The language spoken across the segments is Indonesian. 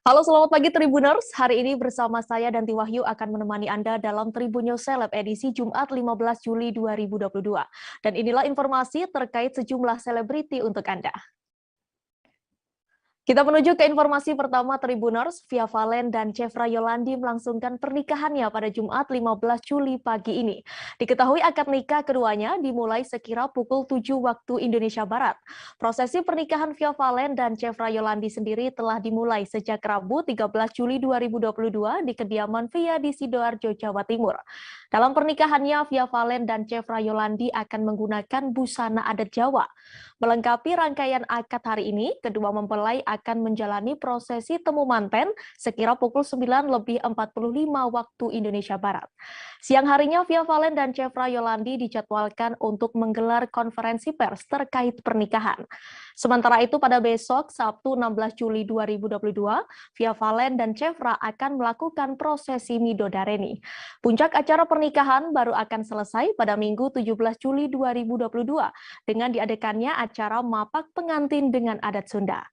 Halo, selamat pagi Tribuners. Hari ini bersama saya Danti Wahyu akan menemani Anda dalam Tribun News Seleb edisi Jumat 15 Juli 2022. Dan inilah informasi terkait sejumlah selebriti untuk Anda. Kita menuju ke informasi pertama Tribuners. Via Valen dan Chevra Yolandi melangsungkan pernikahannya pada Jumat 15 Juli pagi ini. Diketahui akad nikah keduanya dimulai sekira pukul 7 waktu Indonesia Barat. Prosesi pernikahan Via Valen dan Chevra Yolandi sendiri telah dimulai sejak Rabu 13 Juli 2022 di kediaman Via di Sidoarjo, Jawa Timur. Dalam pernikahannya, Via Valen dan Chevra Yolandi akan menggunakan busana adat Jawa. Melengkapi rangkaian akad hari ini, kedua mempelai akan menjalani prosesi temu manten sekira pukul 9:45 waktu Indonesia Barat. Siang harinya, Via Valen dan Chevra Yolandi dijadwalkan untuk menggelar konferensi pers terkait pernikahan. Sementara itu pada besok, Sabtu 16 Juli 2022, Via Valen dan Chevra akan melakukan prosesi Midodareni. Puncak acara pernikahan baru akan selesai pada Minggu 17 Juli 2022 dengan diadakannya acara mapak pengantin dengan adat Sunda.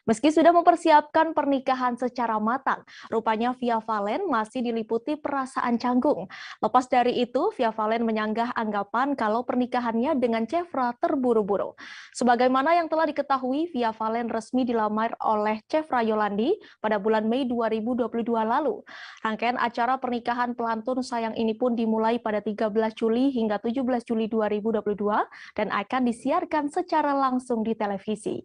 Meski sudah mempersiapkan pernikahan secara matang, rupanya Via Valen masih diliputi perasaan canggung. Lepas dari itu, Via Valen menyanggah anggapan kalau pernikahannya dengan Chevra terburu-buru. Sebagaimana yang telah diketahui, Via Valen resmi dilamar oleh Chevra Yolandi pada bulan Mei 2022 lalu. Rangkaian acara pernikahan pelantun sayang ini pun dimulai pada 13 Juli hingga 17 Juli 2022 dan akan disiarkan secara langsung di televisi.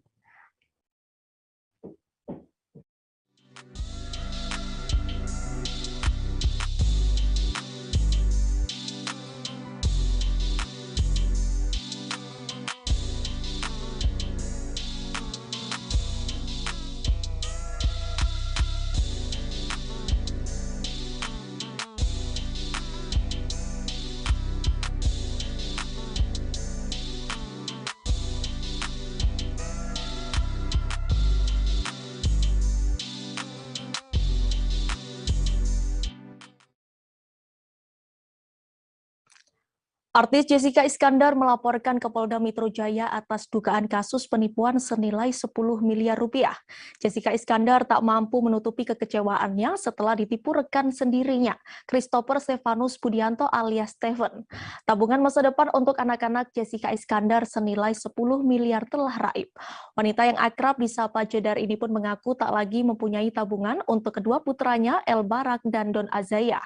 Artis Jessica Iskandar melaporkan ke Polda Metro Jaya atas dugaan kasus penipuan senilai 10 miliar rupiah. Jessica Iskandar tak mampu menutupi kekecewaannya setelah ditipu rekan sendirinya, Christopher Stefanus Budianto alias Steven. Tabungan masa depan untuk anak-anak Jessica Iskandar senilai 10 miliar telah raib. Wanita yang akrab disapa Jedar ini pun mengaku tak lagi mempunyai tabungan untuk kedua putranya El Barak dan Don Azaya.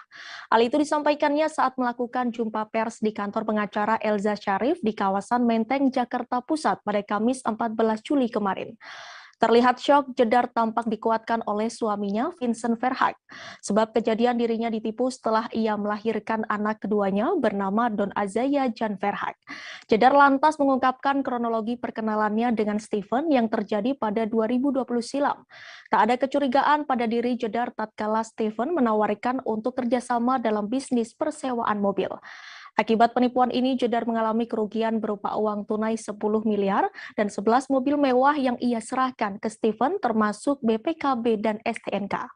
Hal itu disampaikannya saat melakukan jumpa pers di kantor pengacara Elza Syarif di kawasan Menteng, Jakarta Pusat pada Kamis 14 Juli kemarin. Terlihat syok, Jedar tampak dikuatkan oleh suaminya, Vincent Verhaak. Sebab kejadian dirinya ditipu setelah ia melahirkan anak keduanya bernama Don Azaya Jan Verhaak. Jedar lantas mengungkapkan kronologi perkenalannya dengan Steven yang terjadi pada 2020 silam. Tak ada kecurigaan pada diri Jedar tatkala Steven menawarkan untuk kerjasama dalam bisnis persewaan mobil. Akibat penipuan ini, Jedar mengalami kerugian berupa uang tunai 10 miliar dan 11 mobil mewah yang ia serahkan ke Steven termasuk BPKB dan STNK.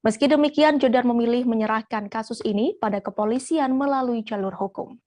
Meski demikian, Jedar memilih menyerahkan kasus ini pada kepolisian melalui jalur hukum.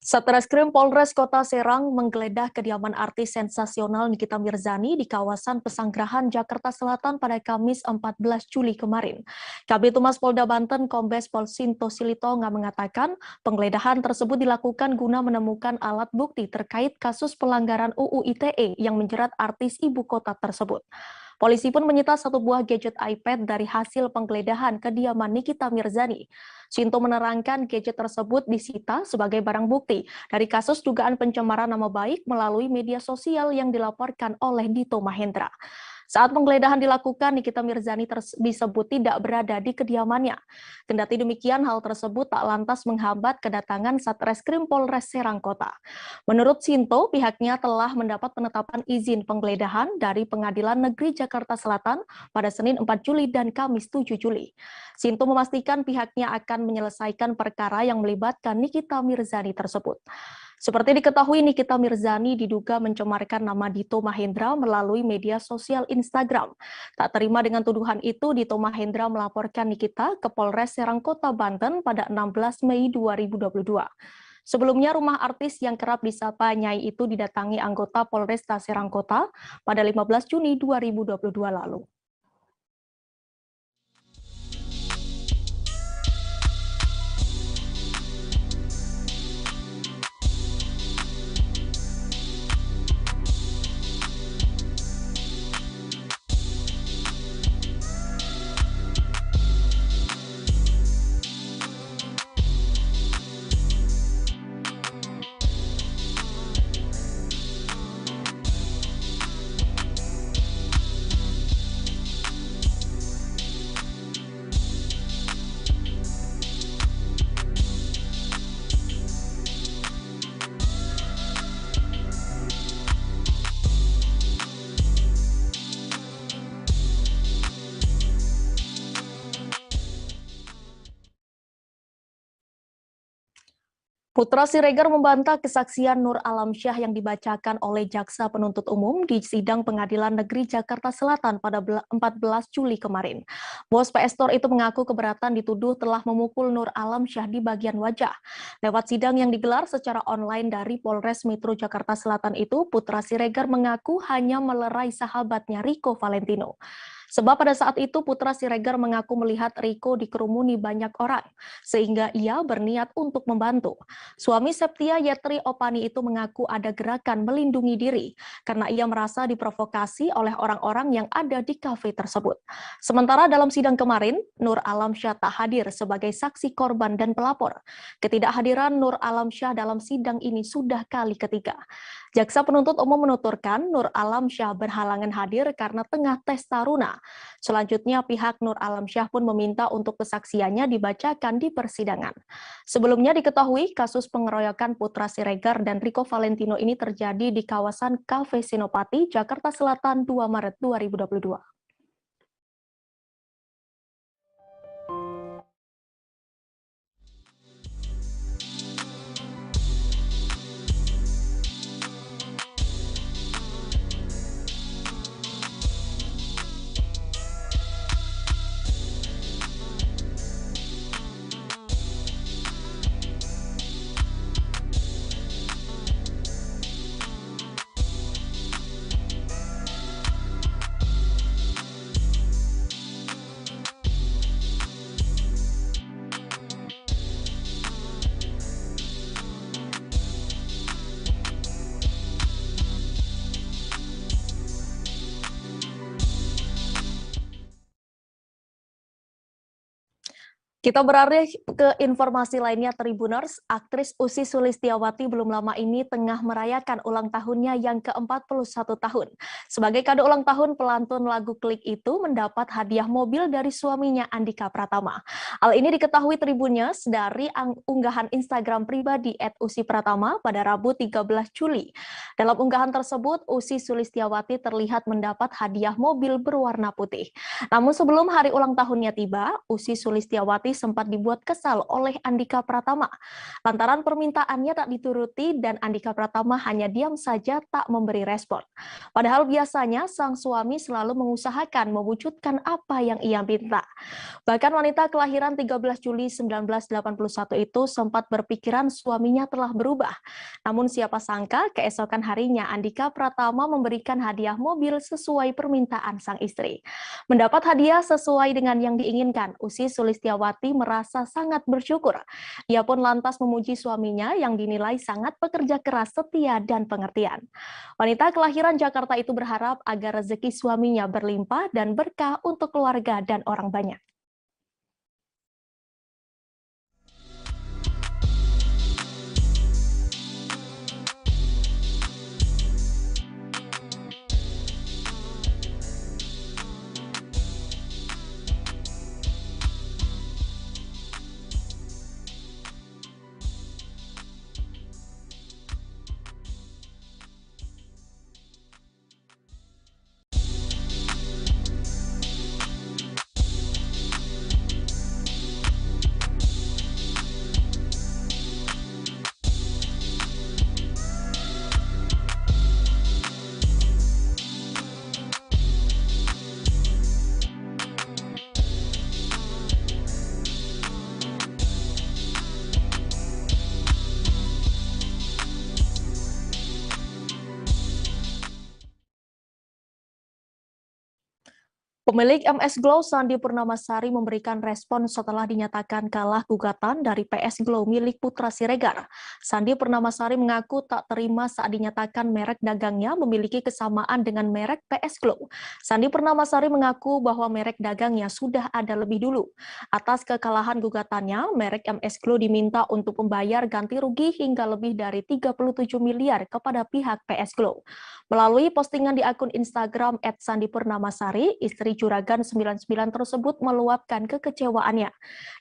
Satreskrim Polres Kota Serang menggeledah kediaman artis sensasional Nikita Mirzani di kawasan Pesanggerahan, Jakarta Selatan pada Kamis 14 Juli kemarin. Kabid Humas Polda Banten Kombes Pol Sinto Silitonga mengatakan penggeledahan tersebut dilakukan guna menemukan alat bukti terkait kasus pelanggaran UU ITE yang menjerat artis ibu kota tersebut. Polisi pun menyita satu buah gadget iPad dari hasil penggeledahan kediaman Nikita Mirzani. Sinto menerangkan gadget tersebut disita sebagai barang bukti dari kasus dugaan pencemaran nama baik melalui media sosial yang dilaporkan oleh Dito Mahendra. Saat penggeledahan dilakukan, Nikita Mirzani disebut tidak berada di kediamannya. Kendati demikian, hal tersebut tak lantas menghambat kedatangan Satreskrim Polres Serang Kota. Menurut Sinto, pihaknya telah mendapat penetapan izin penggeledahan dari Pengadilan Negeri Jakarta Selatan pada Senin 4 Juli dan Kamis 7 Juli. Sinto memastikan pihaknya akan menyelesaikan perkara yang melibatkan Nikita Mirzani tersebut. Seperti diketahui, Nikita Mirzani diduga mencemarkan nama Dito Mahendra melalui media sosial Instagram. Tak terima dengan tuduhan itu, Dito Mahendra melaporkan Nikita ke Polres Serang Kota, Banten pada 16 Mei 2022. Sebelumnya, rumah artis yang kerap disapa Nyai itu didatangi anggota Polresta Serang Kota pada 15 Juni 2022 lalu. Putra Siregar membantah kesaksian Nur Alamsyah yang dibacakan oleh Jaksa Penuntut Umum di sidang Pengadilan Negeri Jakarta Selatan pada 14 Juli kemarin. Bos PS Tor itu mengaku keberatan dituduh telah memukul Nur Alamsyah di bagian wajah. Lewat sidang yang digelar secara online dari Polres Metro Jakarta Selatan itu, Putra Siregar mengaku hanya melerai sahabatnya Rico Valentino. Sebab pada saat itu Putra Siregar mengaku melihat Rico dikerumuni banyak orang, sehingga ia berniat untuk membantu. Suami Septia Yetri Opani itu mengaku ada gerakan melindungi diri, karena ia merasa diprovokasi oleh orang-orang yang ada di kafe tersebut. Sementara dalam sidang kemarin, Nur Alamsyah tak hadir sebagai saksi korban dan pelapor. Ketidakhadiran Nur Alamsyah dalam sidang ini sudah kali ketiga. Jaksa Penuntut Umum menuturkan Nur Alamsyah berhalangan hadir karena tengah tes taruna. Selanjutnya pihak Nur Alamsyah pun meminta untuk kesaksiannya dibacakan di persidangan. Sebelumnya diketahui kasus pengeroyokan Putra Siregar dan Rico Valentino ini terjadi di kawasan Cafe Senopati, Jakarta Selatan 2 Maret 2022. Kita beralih ke informasi lainnya, Tribuners. Aktris Ussy Sulistyawati belum lama ini tengah merayakan ulang tahunnya yang ke-41 tahun. Sebagai kado ulang tahun, pelantun lagu Klik itu mendapat hadiah mobil dari suaminya Andika Pratama. Hal ini diketahui Tribuners dari unggahan Instagram pribadi @ussy_pratama pada Rabu 13 Juli. Dalam unggahan tersebut, Ussy Sulistyawati terlihat mendapat hadiah mobil berwarna putih. Namun sebelum hari ulang tahunnya tiba, Ussy Sulistyawati sempat dibuat kesal oleh Andika Pratama. Lantaran permintaannya tak dituruti dan Andika Pratama hanya diam saja tak memberi respon. Padahal biasanya sang suami selalu mengusahakan mewujudkan apa yang ia minta. Bahkan wanita kelahiran 13 Juli 1981 itu sempat berpikiran suaminya telah berubah. Namun siapa sangka keesokan harinya Andika Pratama memberikan hadiah mobil sesuai permintaan sang istri. Mendapat hadiah sesuai dengan yang diinginkan, Ussy Sulistyawati merasa sangat bersyukur. Ia pun lantas memuji suaminya yang dinilai sangat pekerja keras, setia, dan pengertian. Wanita kelahiran Jakarta itu berharap agar rezeki suaminya berlimpah dan berkah untuk keluarga dan orang banyak. Pemilik MS Glow Sandi Purnamasari memberikan respon setelah dinyatakan kalah gugatan dari PS Glow milik Putra Siregar. Sandi Purnamasari mengaku tak terima saat dinyatakan merek dagangnya memiliki kesamaan dengan merek PS Glow. Sandi Purnamasari mengaku bahwa merek dagangnya sudah ada lebih dulu. Atas kekalahan gugatannya, merek MS Glow diminta untuk membayar ganti rugi hingga lebih dari 37 miliar kepada pihak PS Glow. Melalui postingan di akun Instagram @sandipurnamasari, istri Juragan 99 tersebut meluapkan kekecewaannya.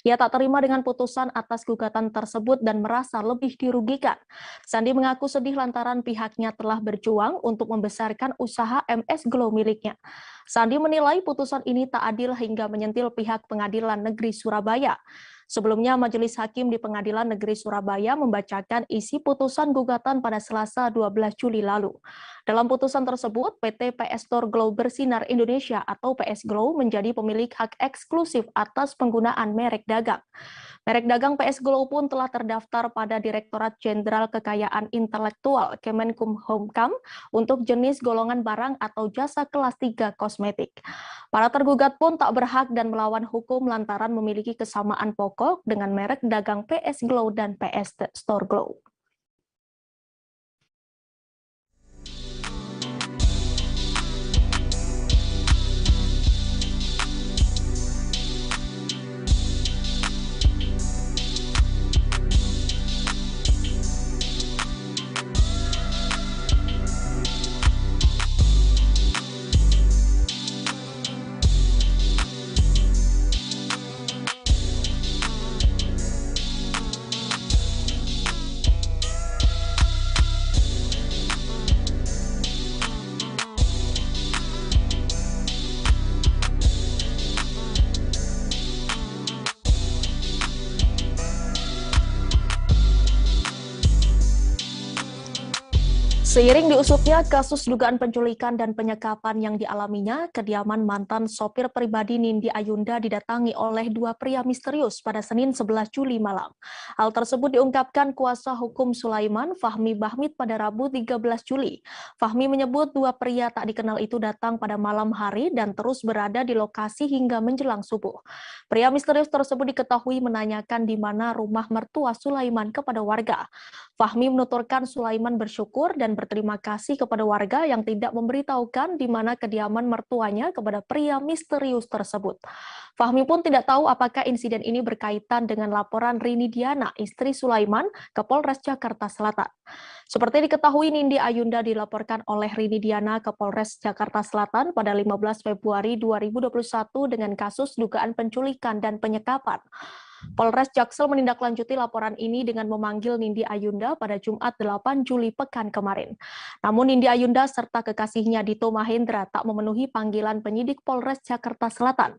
Ia tak terima dengan putusan atas gugatan tersebut dan merasa lebih dirugikan. Sandi mengaku sedih lantaran pihaknya telah berjuang untuk membesarkan usaha MS Glow miliknya. Sandi menilai putusan ini tak adil hingga menyentil pihak Pengadilan Negeri Surabaya. Sebelumnya, Majelis Hakim di Pengadilan Negeri Surabaya membacakan isi putusan gugatan pada Selasa 12 Juli lalu. Dalam putusan tersebut, PT PS Store Glow Bersinar Indonesia atau PS Glow menjadi pemilik hak eksklusif atas penggunaan merek dagang. Merek dagang PS Glow pun telah terdaftar pada Direktorat Jenderal Kekayaan Intelektual Kemenkumham untuk jenis golongan barang atau jasa kelas 3 kosmetik. Para tergugat pun tak berhak dan melawan hukum lantaran memiliki kesamaan pokok dengan merek dagang PS Glow dan PS Store Glow. Seiring diusutnya kasus dugaan penculikan dan penyekapan yang dialaminya, kediaman mantan sopir pribadi Nindi Ayunda didatangi oleh dua pria misterius pada Senin 11 Juli malam. Hal tersebut diungkapkan kuasa hukum Sulaiman, Fahmi Bahmid pada Rabu 13 Juli. Fahmi menyebut dua pria tak dikenal itu datang pada malam hari dan terus berada di lokasi hingga menjelang subuh. Pria misterius tersebut diketahui menanyakan di mana rumah mertua Sulaiman kepada warga. Fahmi menuturkan Sulaiman bersyukur dan berterima kasih kepada warga yang tidak memberitahukan di mana kediaman mertuanya kepada pria misterius tersebut. Fahmi pun tidak tahu apakah insiden ini berkaitan dengan laporan Rini Diana, istri Sulaiman, ke Polres Jakarta Selatan. Seperti diketahui, Nindi Ayunda dilaporkan oleh Rini Diana ke Polres Jakarta Selatan pada 15 Februari 2021 dengan kasus dugaan penculikan dan penyekapan. Polres Jaksel menindaklanjuti laporan ini dengan memanggil Nindi Ayunda pada Jumat 8 Juli pekan kemarin. Namun Nindi Ayunda serta kekasihnya Dito Mahendra tak memenuhi panggilan penyidik Polres Jakarta Selatan.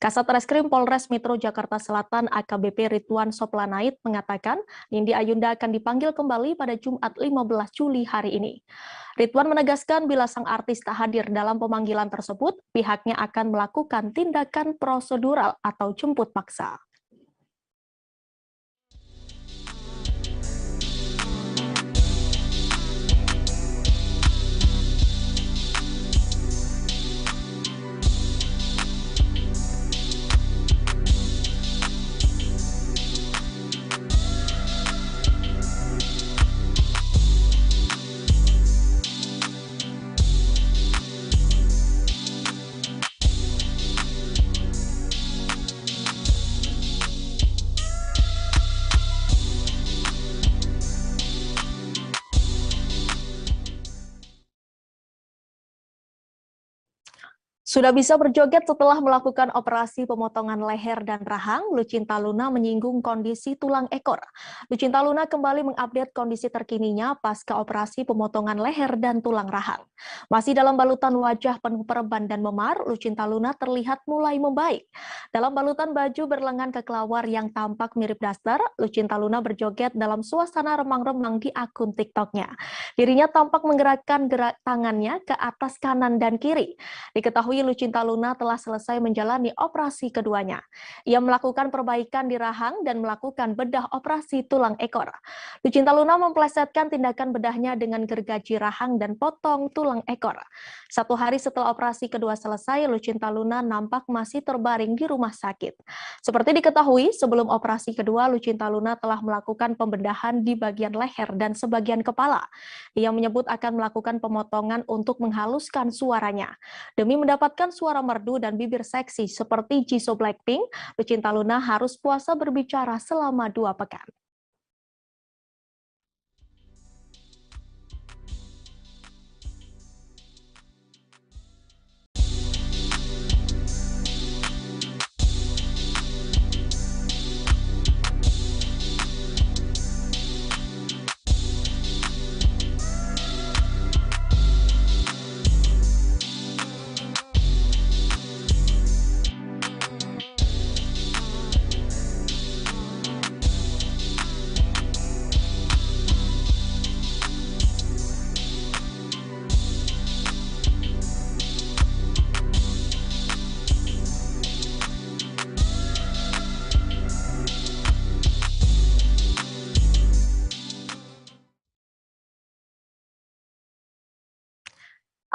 Kasat Reskrim Polres Metro Jakarta Selatan AKBP Ridwan Soplanait mengatakan Nindi Ayunda akan dipanggil kembali pada Jumat 15 Juli hari ini. Ridwan menegaskan bila sang artis tak hadir dalam pemanggilan tersebut, pihaknya akan melakukan tindakan prosedural atau jemput paksa. Sudah bisa berjoget setelah melakukan operasi pemotongan leher dan rahang, Lucinta Luna menyinggung kondisi tulang ekor. Lucinta Luna kembali mengupdate kondisi terkininya pasca operasi pemotongan leher dan tulang rahang. Masih dalam balutan wajah penuh perban dan memar, Lucinta Luna terlihat mulai membaik. Dalam balutan baju berlengan kekelawar yang tampak mirip daster, Lucinta Luna berjoget dalam suasana remang-remang di akun TikTok-nya. Dirinya tampak menggerakkan gerak tangannya ke atas kanan dan kiri. Diketahui diketahui Lucinta Luna telah selesai menjalani operasi keduanya. Ia melakukan perbaikan di rahang dan melakukan bedah operasi tulang ekor. Lucinta Luna memplesetkan tindakan bedahnya dengan gergaji rahang dan potong tulang ekor. 1 hari setelah operasi kedua selesai, Lucinta Luna nampak masih terbaring di rumah sakit. Seperti diketahui, sebelum operasi kedua, Lucinta Luna telah melakukan pembedahan di bagian leher dan sebagian kepala. Ia menyebut akan melakukan pemotongan untuk menghaluskan suaranya. Demi mendapatkan suara merdu dan bibir seksi seperti Jisoo Blackpink, Lucinta Luna harus puasa berbicara selama 2 pekan.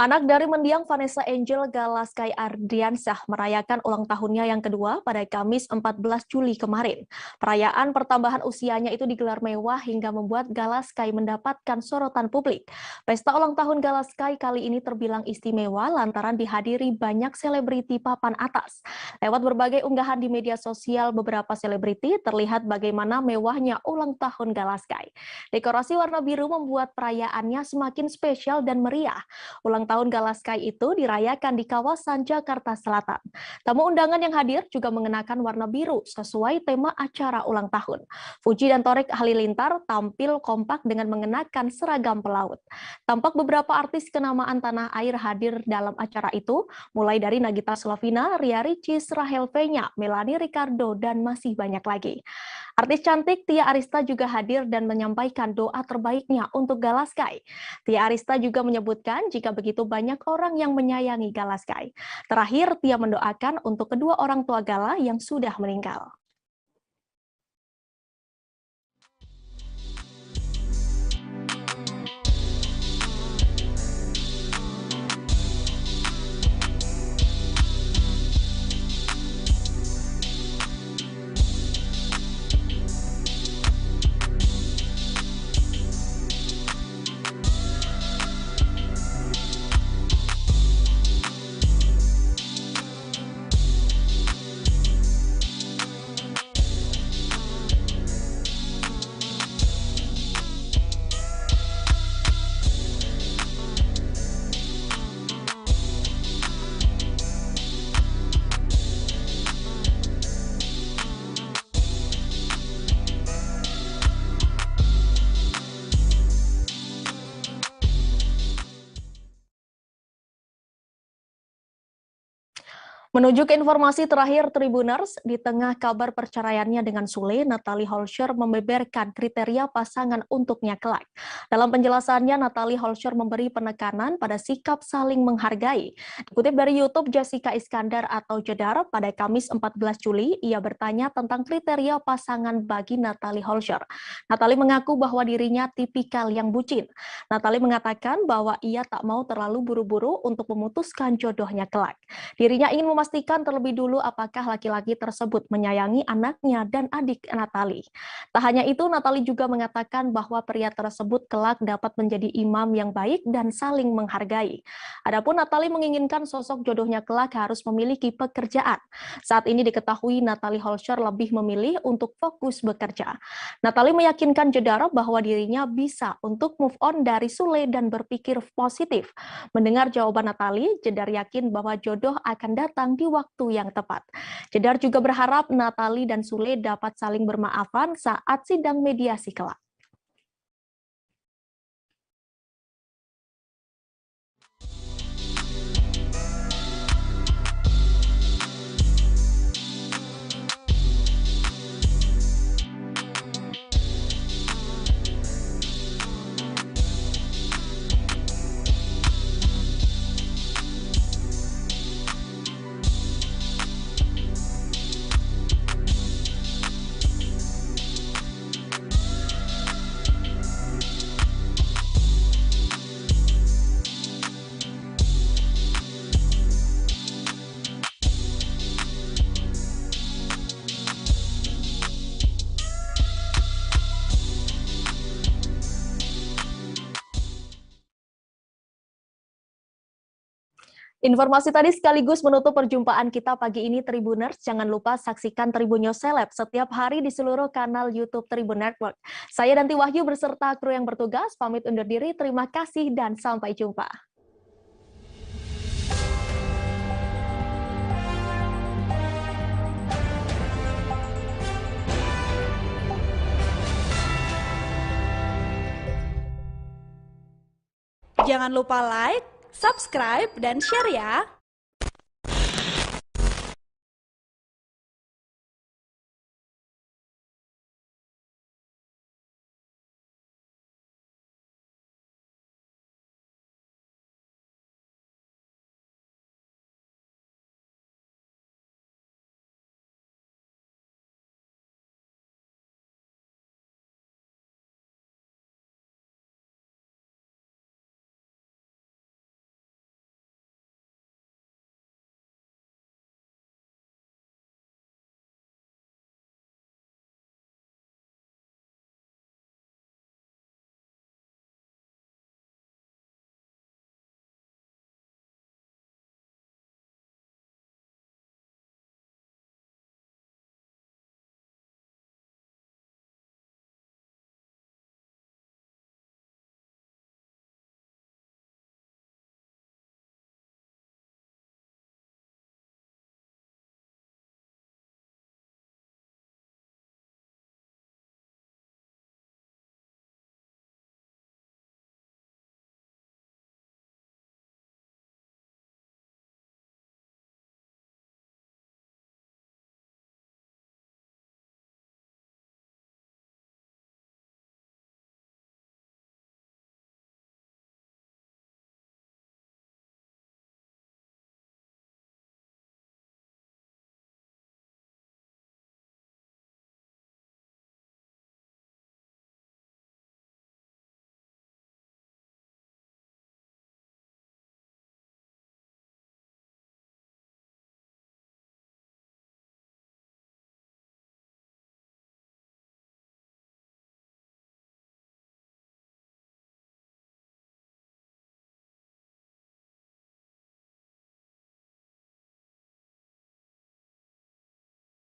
Anak dari mendiang Vanessa Angel, Galaskai Ardiansyah, merayakan ulang tahunnya yang kedua pada Kamis 14 Juli kemarin. Perayaan pertambahan usianya itu digelar mewah hingga membuat Galaskai mendapatkan sorotan publik. Pesta ulang tahun Galaskai kali ini terbilang istimewa lantaran dihadiri banyak selebriti papan atas. Lewat berbagai unggahan di media sosial, beberapa selebriti terlihat bagaimana mewahnya ulang tahun Galaskai. Dekorasi warna biru membuat perayaannya semakin spesial dan meriah. Ulang tahun Galaskai itu dirayakan di kawasan Jakarta Selatan. Tamu undangan yang hadir juga mengenakan warna biru sesuai tema acara ulang tahun. Fuji dan Torik Halilintar tampil kompak dengan mengenakan seragam pelaut. Tampak beberapa artis kenamaan tanah air hadir dalam acara itu, mulai dari Nagita Slavina, Ria Ricis, Rahel Fenya, Melanie Ricardo, dan masih banyak lagi. Artis cantik Tia Arista juga hadir dan menyampaikan doa terbaiknya untuk Galaskai. Tia Arista juga menyebutkan jika begitu banyak orang yang menyayangi Galaskai. Terakhir, Tia mendoakan untuk kedua orang tua Gala yang sudah meninggal. Menuju ke informasi terakhir Tribuners, di tengah kabar perceraiannya dengan Sule, Natalie Holscher membeberkan kriteria pasangan untuknya kelak. Dalam penjelasannya, Natalie Holscher memberi penekanan pada sikap saling menghargai. Dikutip dari YouTube Jessica Iskandar atau Jedar, pada Kamis 14 Juli, ia bertanya tentang kriteria pasangan bagi Natalie Holscher. Natalie mengaku bahwa dirinya tipikal yang bucin. Natalie mengatakan bahwa ia tak mau terlalu buru-buru untuk memutuskan jodohnya kelak. Dirinya ingin memastikan terlebih dulu apakah laki-laki tersebut menyayangi anaknya dan adik Natalie. Tak hanya itu, Natalie juga mengatakan bahwa pria tersebut kelak dapat menjadi imam yang baik dan saling menghargai. Adapun Natalie menginginkan sosok jodohnya kelak harus memiliki pekerjaan. Saat ini diketahui Natalie Holscher lebih memilih untuk fokus bekerja. Natalie meyakinkan Jedar bahwa dirinya bisa untuk move on dari Sule dan berpikir positif. Mendengar jawaban Natalie, Jedar yakin bahwa jodoh akan datang di waktu yang tepat. Jedar juga berharap Natalie dan Sule dapat saling bermaafan saat sidang mediasi kelak. Informasi tadi sekaligus menutup perjumpaan kita pagi ini Tribuners. Jangan lupa saksikan Tribun News Seleb setiap hari di seluruh kanal YouTube Tribun Network. Saya Danti Wahyu beserta kru yang bertugas pamit undur diri. Terima kasih dan sampai jumpa. Jangan lupa like, subscribe, dan share ya!